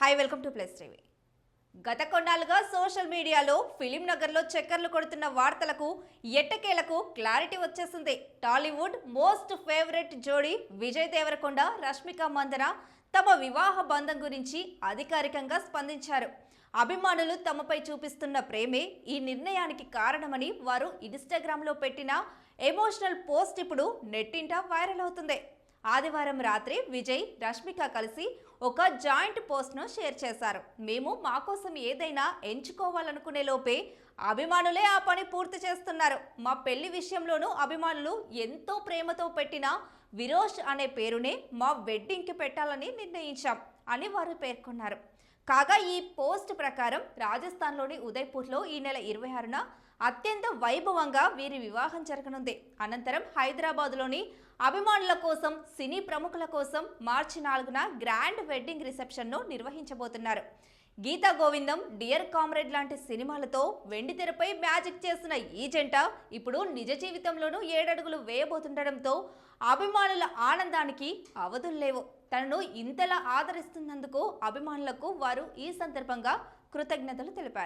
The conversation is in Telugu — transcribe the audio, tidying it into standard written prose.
Hi welcome to plus TV. గత కొన్నాళ్ళుగా సోషల్ మీడియాలో ఫిలిం నగర్లో చక్కర్లు కొడుతున్న వార్తలకు ఎట్టకేలకు క్లారిటీ వచ్చేసింది. టాలీవుడ్ మోస్ట్ ఫేవరెట్ జోడీ విజయ్ దేవరకొండ, రష్మిక మందన తమ వివాహ బంధం గురించి అధికారికంగా స్పందించారు. అభిమానులు తమపై చూపిస్తున్న ప్రేమే ఈ నిర్ణయానికి కారణమని వారు ఇన్స్టాగ్రామ్లో పెట్టిన ఎమోషనల్ పోస్ట్ ఇప్పుడు నెట్టింట వైరల్ అవుతుంది. ఆదివారం రాత్రి విజయ్, రష్మిక కలిసి ఒక జాయింట్ పోస్ట్ను షేర్ చేశారు. మేము మా కోసం ఏదైనా ఎంచుకోవాలనుకునే లోపే అభిమానులే ఆ పని పూర్తి చేస్తున్నారు. మా పెళ్లి విషయంలోనూ అభిమానులు ఎంతో ప్రేమతో పెట్టిన విరోష్ అనే పేరునే మా వెడ్డింగ్కి పెట్టాలని నిర్ణయించాం అని వారు పేర్కొన్నారు. కాగా ఈ పోస్ట్ ప్రకారం రాజస్థాన్లోని ఉదయ్పూర్లో ఈ నెల 26న అత్యంత వైభవంగా వీరి వివాహం జరగనుంది. అనంతరం హైదరాబాద్లోని అభిమానుల కోసం, సినీ ప్రముఖుల కోసం మార్చి 4న గ్రాండ్ వెడ్డింగ్ రిసెప్షన్ను నిర్వహించబోతున్నారు. గీతా గోవిందం, డియర్ కామ్రేడ్ లాంటి సినిమాలతో వెండితెరపై మ్యాజిక్ చేసిన ఈ జంట ఇప్పుడు నిజ జీవితంలోనూ 7 అడుగులు వేయబోతుండటంతో అభిమానుల ఆనందానికి అవధుల్లేవు. తనను ఇంతలా ఆదరిస్తున్నందుకు అభిమానులకు వారు ఈ సందర్భంగా కృతజ్ఞతలు తెలిపారు.